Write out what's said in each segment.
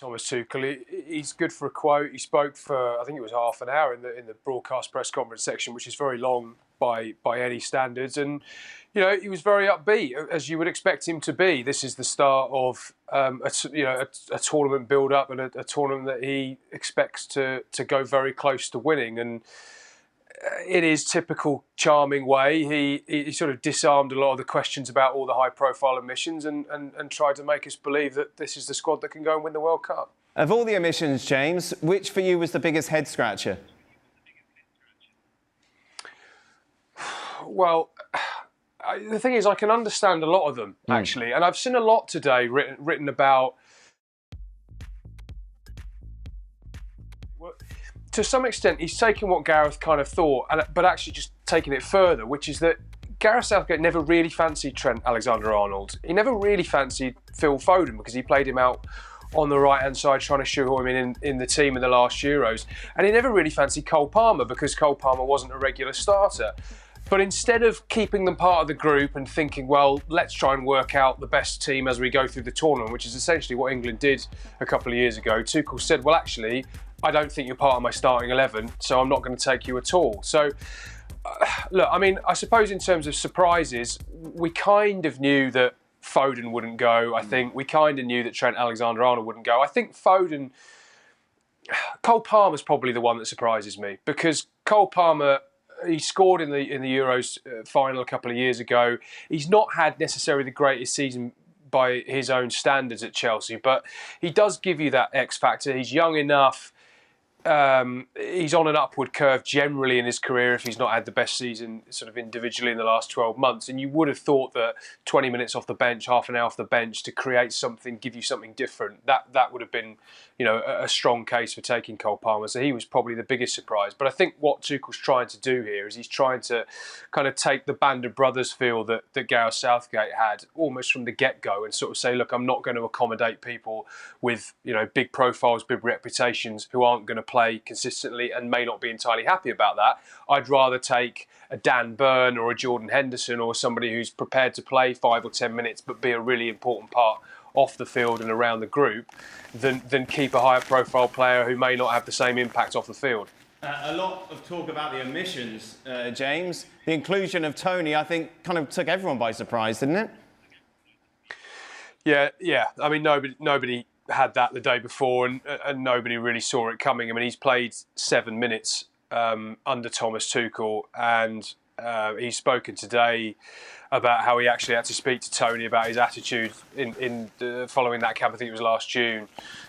Thomas Tuchel. He's good for a quote. He spoke for, I think it was half an hour in the broadcast press conference section, which is very long by any standards. And he was very upbeat, as you would expect him to be. This is the start of a tournament build-up and a tournament that he expects to go very close to winning. And in his typical charming way, he sort of disarmed a lot of the questions about all the high-profile omissions and tried to make us believe that this is the squad that can go and win the World Cup. Of all the omissions, James, which for you was the biggest head-scratcher? Well, the thing is, I can understand a lot of them, actually. And I've seen a lot today written about... To some extent, he's taken what Gareth kind of thought, but actually just taking it further, which is that Gareth Southgate never really fancied Trent Alexander-Arnold. He never really fancied Phil Foden because he played him out on the right-hand side, trying to shoehorn him in the team in the last Euros. And he never really fancied Cole Palmer because Cole Palmer wasn't a regular starter. But instead of keeping them part of the group and thinking, well, let's try and work out the best team as we go through the tournament, which is essentially what England did a couple of years ago, Tuchel said, well, actually, I don't think you're part of my starting 11, so I'm not going to take you at all. So, look, I mean, I suppose in terms of surprises, we kind of knew that Foden wouldn't go. I think we kind of knew that Trent Alexander-Arnold wouldn't go. I think Cole Palmer's probably the one that surprises me because Cole Palmer, he scored in the Euros final a couple of years ago. He's not had necessarily the greatest season by his own standards at Chelsea, but he does give you that X factor. He's young enough. He's on an upward curve generally in his career if he's not had the best season sort of individually in the last 12 months. And you would have thought that 20 minutes off the bench, half an hour off the bench to create something, give you something different, that would have been, a strong case for taking Cole Palmer. So he was probably the biggest surprise. But I think what Tuchel's trying to do here is he's trying to kind of take the band of brothers feel that Gareth Southgate had almost from the get-go and sort of say, look, I'm not going to accommodate people with, big profiles, big reputations who aren't going to play consistently and may not be entirely happy about that. I'd rather take a Dan Burn or a Jordan Henderson or somebody who's prepared to play 5 or 10 minutes but be a really important part off the field and around the group than keep a higher profile player who may not have the same impact off the field. A lot of talk about the omissions, James. The inclusion of Toney, I think, kind of took everyone by surprise, didn't it? Yeah. I mean, nobody had that the day before and nobody really saw it coming. I mean, he's played 7 minutes under Thomas Tuchel and he's spoken today about how he actually had to speak to Toney about his attitude in following that camp. I think it was last June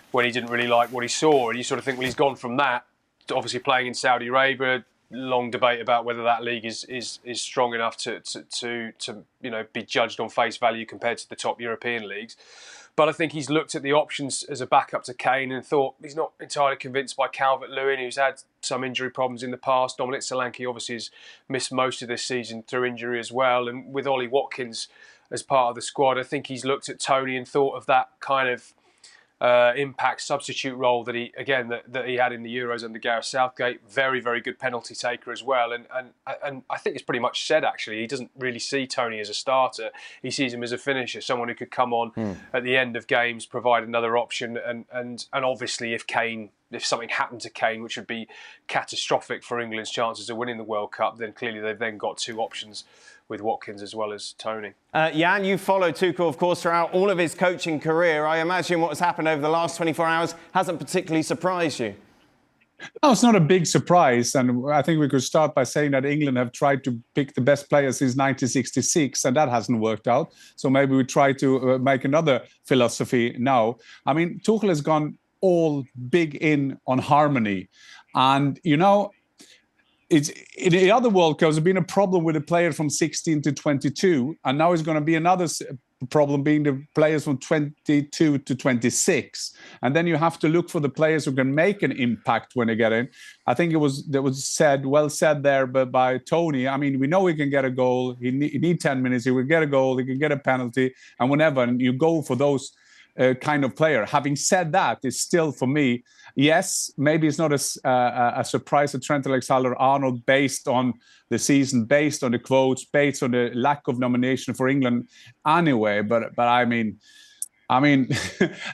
when he didn't really like what he saw. And you sort of think, well, he's gone from that to obviously playing in Saudi Arabia. Long debate about whether that league is strong enough to be judged on face value compared to the top European leagues. But I think he's looked at the options as a backup to Kane and thought he's not entirely convinced by Calvert-Lewin, who's had some injury problems in the past. Dominic Solanke obviously has missed most of this season through injury as well. And with Ollie Watkins as part of the squad, I think he's looked at Toney and thought of that kind of impact substitute role that he had in the Euros under Gareth Southgate. Very, very good penalty taker as well. And I think it's pretty much said, actually, he doesn't really see Toney as a starter. He sees him as a finisher, someone who could come on at the end of games, provide another option. And obviously, if something happened to Kane, which would be catastrophic for England's chances of winning the World Cup, then clearly they've then got two options with Watkins as well as Toney. Jan, you followed Tuchel, of course, throughout all of his coaching career. I imagine what has happened over the last 24 hours hasn't particularly surprised you. No, it's not a big surprise. And I think we could start by saying that England have tried to pick the best players since 1966, and that hasn't worked out. So maybe we try to make another philosophy now. I mean, Tuchel has gone all big in on harmony. And, it's in the other World Cups, there's been a problem with the player from 16 to 22, and now it's going to be another problem being the players from 22 to 26. And then you have to look for the players who can make an impact when they get in. I think that was well said there by Toney. I mean, we know he can get a goal. He need 10 minutes. He will get a goal. He can get a penalty, and whenever. And you go for those kind of player. Having said that, it's still, for me, yes, maybe it's not a surprise that Trent Alexander-Arnold, based on the season, based on the quotes, based on the lack of nomination for England anyway. But I mean, I mean,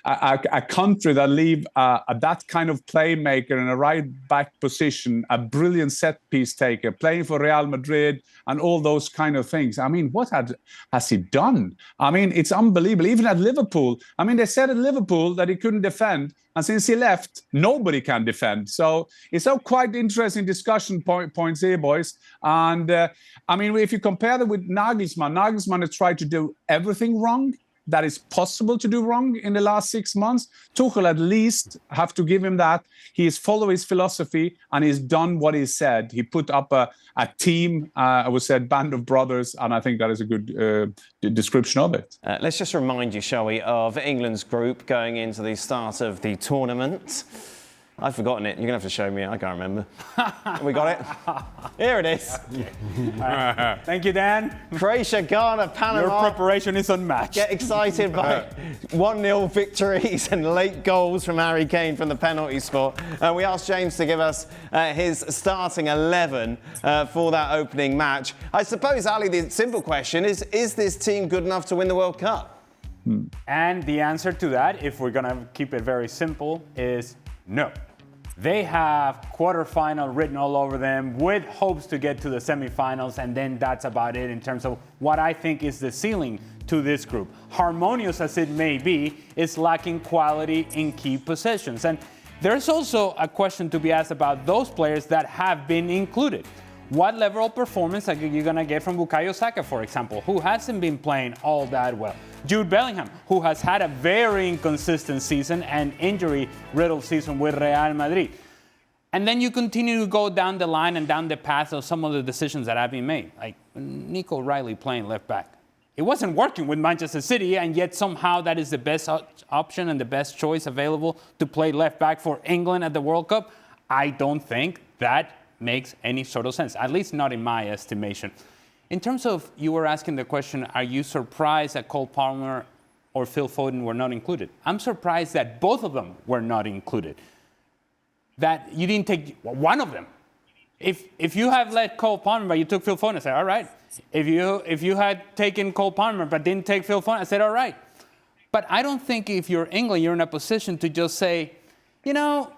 a country that leave that kind of playmaker in a right-back position, a brilliant set-piece taker, playing for Real Madrid and all those kind of things. I mean, what has he done? I mean, it's unbelievable. Even at Liverpool, I mean, they said at Liverpool that he couldn't defend. And since he left, nobody can defend. So it's a quite interesting discussion points here, boys. And I mean, if you compare them with Nagelsmann has tried to do everything wrong that is possible to do wrong in the last 6 months. Tuchel, at least, have to give him that. He has followed his philosophy and he's done what he said. He put up a team, I would say, band of brothers, and I think that is a good description of it. Let's just remind you, shall we, of England's group going into the start of the tournament. I've forgotten it. You're going to have to show me. I can't remember. We got it? Here it is. Thank you, Dan. Croatia, Ghana, Panama. Your preparation is unmatched. Get excited by 1-0 victories and late goals from Harry Kane from the penalty spot. We asked James to give us his starting 11 for that opening match. I suppose, Ali, the simple question is this team good enough to win the World Cup? And the answer to that, if we're going to keep it very simple, is no. They have quarterfinal written all over them with hopes to get to the semifinals, and then that's about it in terms of what I think is the ceiling to this group. Harmonious as it may be, it's lacking quality in key positions. And there's also a question to be asked about those players that have been included. What level of performance are you going to get from Bukayo Saka, for example, who hasn't been playing all that well? Jude Bellingham, who has had a very inconsistent season and injury-riddled season with Real Madrid. And then you continue to go down the line and down the path of some of the decisions that have been made, like Nico Riley playing left back. It wasn't working with Manchester City, and yet somehow that is the best option and the best choice available to play left back for England at the World Cup. I don't think that makes any sort of sense, at least not in my estimation. In terms of, you were asking the question, are you surprised that Cole Palmer or Phil Foden were not included? I'm surprised that both of them were not included. That you didn't take one of them. If you have let Cole Palmer, but you took Phil Foden, I said, all right. If you had taken Cole Palmer, but didn't take Phil Foden, I said, all right. But I don't think if you're England, you're in a position to just say, you know,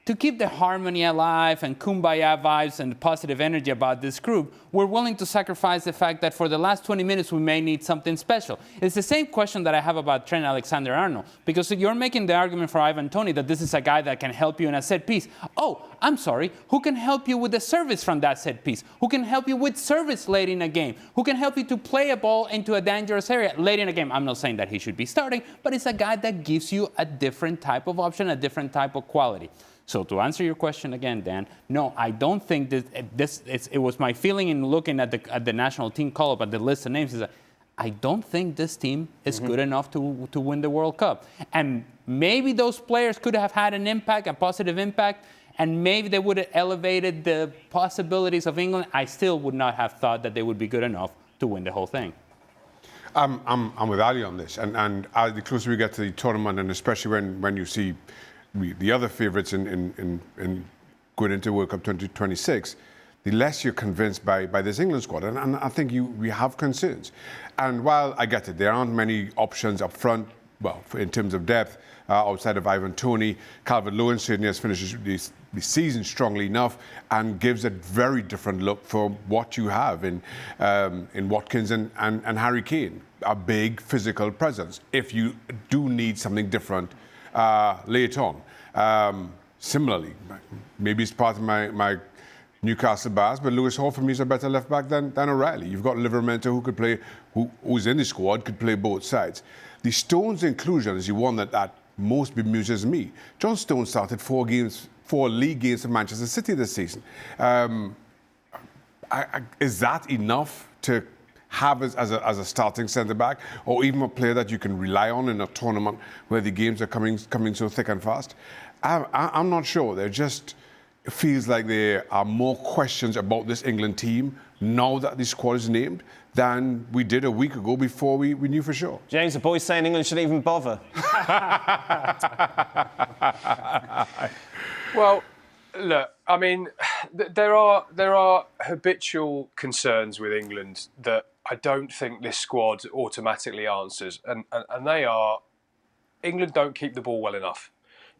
to keep the harmony alive and kumbaya vibes and positive energy about this group, we're willing to sacrifice the fact that for the last 20 minutes we may need something special. It's the same question that I have about Trent Alexander-Arnold, because you're making the argument for Ivan Toney that this is a guy that can help you in a set piece. Oh, I'm sorry, who can help you with the service from that set piece? Who can help you with service late in a game? Who can help you to play a ball into a dangerous area late in a game? I'm not saying that he should be starting, but it's a guy that gives you a different type of option, a different type of quality. So to answer your question again, Dan, no, I don't think that it was my feeling in looking at the national team call-up, at the list of names, is that I don't think this team is good enough to win the World Cup. And maybe those players could have had an impact, a positive impact, and maybe they would have elevated the possibilities of England. I still would not have thought that they would be good enough to win the whole thing. I'm with Ali on this. And the closer we get to the tournament, and especially when you see the other favourites in going into World Cup 2026, the less you're convinced by this England squad. And I think we have concerns. And while I get it, there aren't many options up front, well, in terms of depth, outside of Ivan Toney. Calvert-Lewin certainly has finished the season strongly enough and gives a very different look for what you have in Watkins and Harry Kane, a big physical presence. If you do need something different, lay it on. Similarly, maybe it's part of my Newcastle bias, but Lewis Hall for me is a better left back than O'Reilly. You've got Livramento who could play, who's in the squad, could play both sides. The Stones inclusion is the one that most bemuses me. John Stones started 4 league games for Manchester City this season. Is that enough to have as a starting centre-back, or even a player that you can rely on in a tournament where the games are coming so thick and fast? I'm not sure. It feels like there are more questions about this England team now that the squad is named than we did a week ago before we knew for sure. James, the boys saying England shouldn't even bother. Well, look, I mean, there are habitual concerns with England that I don't think this squad automatically answers, and they are England don't keep the ball well enough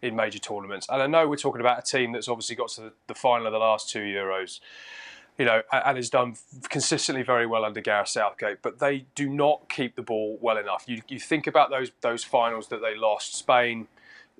in major tournaments. And I know we're talking about a team that's obviously got to the final of the last 2 Euros, you know, and has done consistently very well under Gareth Southgate, but they do not keep the ball well enough. You think about those finals that they lost. Spain,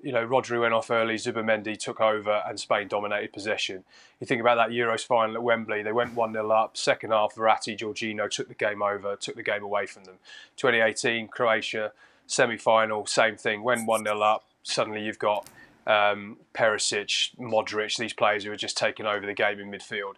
you know, Rodri went off early, Zubimendi took over, and Spain dominated possession. You think about that Euros final at Wembley, they went 1-0 up, second half, Verratti, Jorginho took the game over, took the game away from them. 2018, Croatia, semi-final, same thing, went 1-0 up, suddenly you've got Perisic, Modric, these players who are just taking over the game in midfield.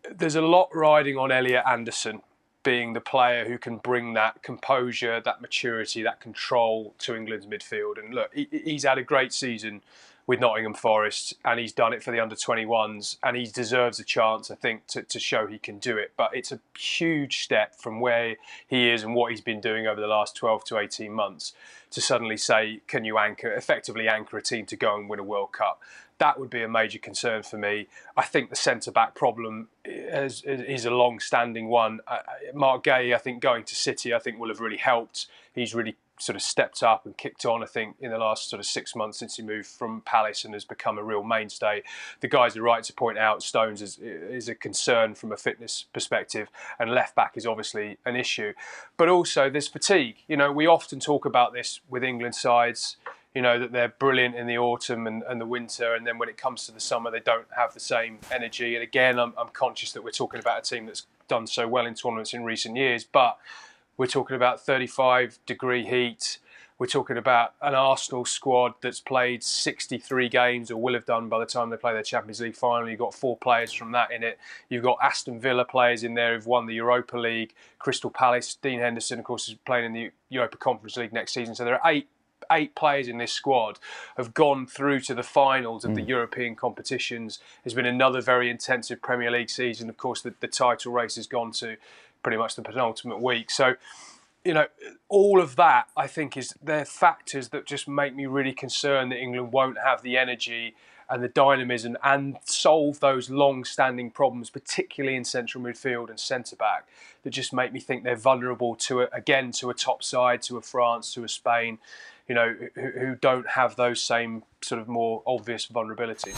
There's a lot riding on Elliot Anderson being the player who can bring that composure, that maturity, that control to England's midfield. And look, he's had a great season with Nottingham Forest, and he's done it for the under-21s, and he deserves a chance, I think, to show he can do it. But it's a huge step from where he is and what he's been doing over the last 12 to 18 months to suddenly say, can you effectively anchor a team to go and win a World Cup? That would be a major concern for me. I think the centre-back problem is a long-standing one. Mark Gay, I think, going to City, I think will have really helped. He's really sort of stepped up and kicked on, I think, in the last sort of 6 months since he moved from Palace and has become a real mainstay. The guys are right to point out Stones is a concern from a fitness perspective, and left-back is obviously an issue. But also there's fatigue. You know, we often talk about this with England sides, you know, that they're brilliant in the autumn and the winter, and then when it comes to the summer, they don't have the same energy. And again, I'm conscious that we're talking about a team that's done so well in tournaments in recent years, but we're talking about 35-degree heat. We're talking about an Arsenal squad that's played 63 games, or will have done by the time they play their Champions League final. You've got 4 players from that in it. You've got Aston Villa players in there who've won the Europa League. Crystal Palace, Dean Henderson, of course, is playing in the Europa Conference League next season. So there are eight players in this squad have gone through to the finals of the European competitions. There's been another very intensive Premier League season. Of course, the title race has gone to pretty much the penultimate week. So, you know, all of that, I think, they're factors that just make me really concerned that England won't have the energy and the dynamism and solve those long-standing problems, particularly in central midfield and centre-back, that just make me think they're vulnerable to a top side, to a France, to a Spain, you know, who don't have those same sort of more obvious vulnerabilities.